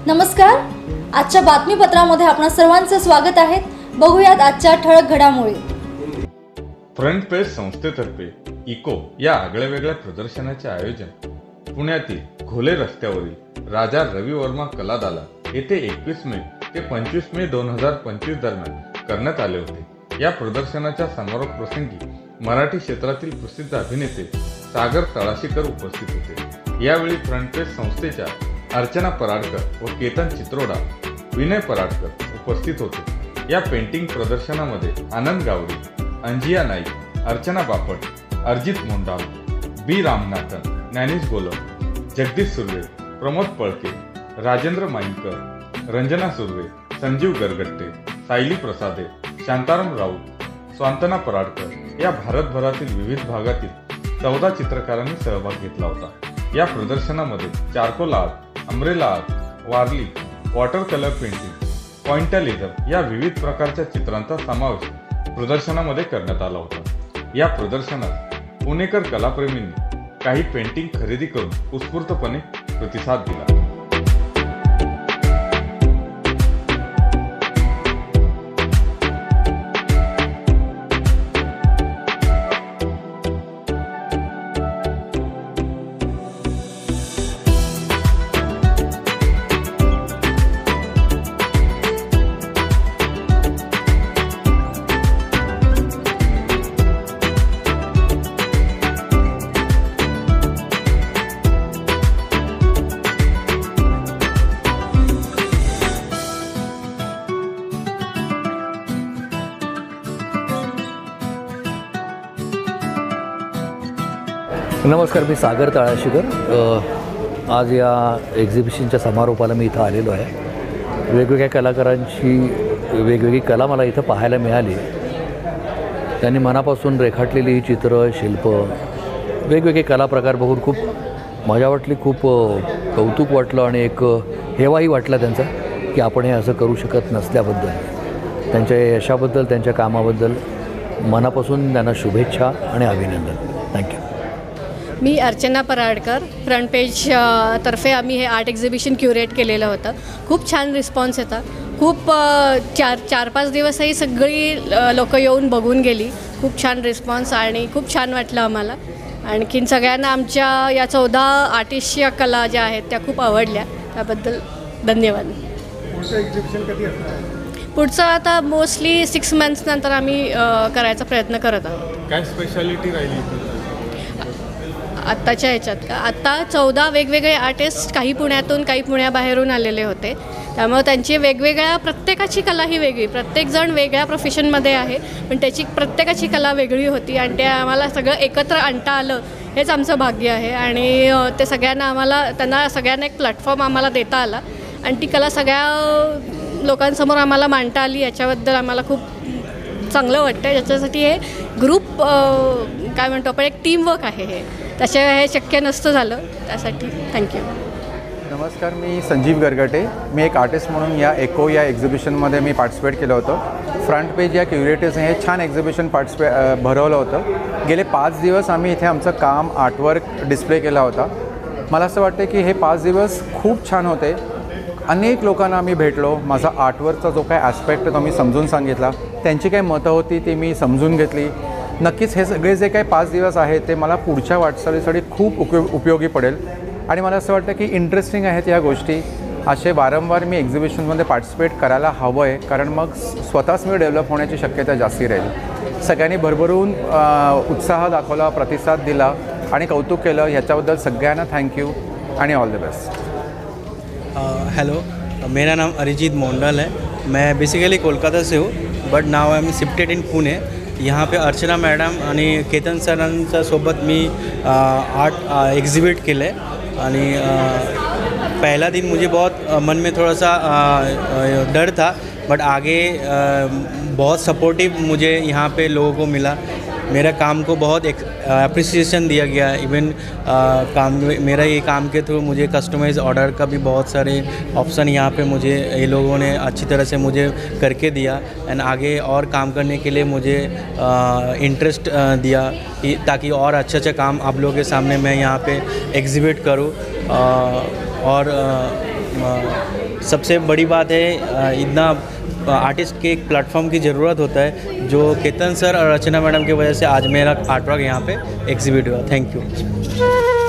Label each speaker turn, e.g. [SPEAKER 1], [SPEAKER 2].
[SPEAKER 1] नमस्कार, आजच्या बातमीपत्रामध्ये आपणा सर्वांचे स्वागत आहे। बघूयात आजच्या ठळक घडामोडी।
[SPEAKER 2] फ्रंट पेज संस्थेतर्फे इको या आगळ्यावेगळ्या प्रदर्शनाचे आयोजन पुण्यातील घोले रस्त्यावरील राजा रवी वर्मा कला दालन येथे 21 मे ते 25 मे 2025 दरम्यान करण्यात आले होते। या प्रदर्शनाच्या समारोप प्रसंगी मराठी क्षेत्रातील प्रसिद्ध अभिनेते सागर तळाशीकर उपस्थित होते। यावेळी फ्रंट पेज संस्थेच्या अर्चना पराडकर व केतन चित्रोडा, विनय पराडकर उपस्थित होते। या पेंटिंग प्रदर्शनामध्ये आनंद गावरी, अंजिया नाईक, अर्चना बापट, अर्जित मोंडाल, बी रामनाथन, ज्ञानेश गोलम, जगदीश सुर्वे, प्रमोद पळके, राजेंद्र माईंकर, रंजना सुर्वे, संजीव गरगट्टे, सायली प्रसादे, शांताराम राऊत, स्वांतना पराडकर या भारतभरातील विविध भागातील 14 चित्रकारांनी सहभाग घेतला होता। या प्रदर्शनामध्ये charcoal art, umbrella art, Warli, water colour painting, pointillism या विविध प्रकारच्या चित्रांचा समावेश प्रदर्शनामध्ये करण्यात आला होता। या प्रदर्शनात पुणेकर कलाप्रेमींनी काही पेंटिंग खरेदी करून उत्स्फूर्तपणे प्रतिसाद दिला।
[SPEAKER 3] नमस्कार, मी सागर तळाशीकर। आज या एक्झिबिशनच्या समारोपाला मी इथं आलेलो आहे। वेगवेगळ्या कलाकारांची वेगवेगळी कला मला इथं पाहायला मिळाली। त्यांनी मनापासून रेखाटलेली चित्र, शिल्प, वेगवेगळे कला प्रकार बघून खूप मजा वाटली, खूप कौतुक वाटलं आणि एक हेवाही वाटला त्यांचा की आपण हे असं करू शकत नसल्याबद्दल। त्यांच्या यशाबद्दल, त्यांच्या कामाबद्दल मनापासून त्यांना शुभेच्छा आणि अभिनंदन। थँक्यू।
[SPEAKER 4] मी अर्चना पराडकर, फ्रंट पेज तर्फे आम्ही हे आर्ट एक्झिबिशन क्युरेट केलेलं होतं। खूप छान रिस्पॉन्स होता। खूप 4-5 दिवसही सगळी लोक येऊन बघून गेली। खूप छान रिस्पॉन्स आणि खूप छान वाटलं आम्हाला। आणखीन सगळ्यांना आमच्या या 14 आर्टिस्टच्या कला ज्या आहेत त्या खूप आवडल्या, त्याबद्दल धन्यवाद।
[SPEAKER 5] पुढचं एक्झिबिशन कधी असणार?
[SPEAKER 4] पुढचं आता मोस्टली 6 मंथ्स नंतर आम्ही करायचा प्रयत्न करत आहोत।
[SPEAKER 5] काय स्पेशालिटी राहिली
[SPEAKER 4] आत्ताच्या ह्याच्यात का? आत्ता 14 वेगवेगळे आर्टिस्ट, काही पुण्यातून काही पुण्याबाहेरून आलेले होते। त्यामुळे त्यांची वेगवेगळ्या, प्रत्येकाची कला ही वेगळी, प्रत्येकजण वेगळ्या प्रोफेशनमध्ये आहे, पण त्याची प्रत्येकाची कला वेगळी होती आणि ते आम्हाला सगळं एकत्र आणता आलं, हेच आमचं भाग्य आहे। आणि ते सगळ्यांना त्यांना सगळ्यांना एक प्लॅटफॉर्म आम्हाला देता आला आणि ती कला सगळ्या लोकांसमोर आम्हाला मांडता आली, याच्याबद्दल आम्हाला खूप चांगलं वाटतं। याच्यासाठी हे ग्रुप काय म्हणतो आपण, एक टीमवर्क आहे हे, त्याशिवाय हे शक्य नसतं झालं। त्यासाठी थँक्यू।
[SPEAKER 6] नमस्कार, मी संजीव गरगटे। मी एक आर्टिस्ट म्हणून या इको या एक्झिबिशनमध्ये मी पार्टिसिपेट केलं होतं। फ्रंट पेज या क्युरेटर्सने हे छान एक्झिबिशन भरवलं होतं। गेले 5 दिवस आम्ही इथे आमचं काम, आर्टवर्क डिस्प्ले केला होता। मला असं वाटतं की हे 5 दिवस खूप छान होते। अनेक लोकांना आम्ही भेटलो। माझा आर्टवर्कचा जो काय ॲस्पेक्ट तो मी समजून सांगितला, त्यांची काय मतं होती ती मी समजून घेतली। नक्कीच हे सगळे जे काही 5 दिवस आहेत ते मला पुढच्या वाटचालीसाठी खूप उपयोगी पडेल आणि मला असं वाटतं की इंटरेस्टिंग आहेत या गोष्टी। असे वारंवार मी एक्झिबिशनमध्ये पार्टिसिपेट करायला हवं आहे, कारण मग स्वतःच मी डेव्हलप होण्याची शक्यता जास्ती राहील। सगळ्यांनी भरभरून उत्साह दाखवला, प्रतिसाद दिला आणि कौतुक केलं, ह्याच्याबद्दल सगळ्यांना थँक्यू आणि ऑल द बेस्ट।
[SPEAKER 7] हेलो, मेरा नाम अरिजीत मोंडल है। मैं बेसिकली कोलकाता से हूँ, but now I am shifted in Pune. यहाँ पे अर्चना मॅडम आणि केतन सरांच्या सोबत मी आर्ट एग्जिबिट केलं आहे आणि पहला दिन मुझे बहुत मन में थोड़ा सा डर था, बट आगे बहुत सपोर्टिव मुझे यहाँ पे लोगों को मिला। मेरा काम को बहुत अप्रिसिएशन दिया गया। इवन मेरा ये काम के थ्रू मुझे कस्टमाइज ऑर्डर का भी बहुत सारे ऑप्शन यहाँ पे मुझे ये लोगों ने अच्छी तरह से मुझे करके दिया एंड आगे और काम करने के लिए मुझे इंटरेस्ट दिया ताकि और अच्छा काम आप लोगों के सामने मैं यहाँ पे एग्जिबिट करूँ। और सबसे बड़ी बात है इतना आर्टिस्ट के एक प्लेटफॉर्म की ज़रूरत होता है, जो केतन सर और अर्चना मैडम की वजह से आज मेरा आर्ट वर्क यहाँ पे एग्जिबिट हुआ। Thank you.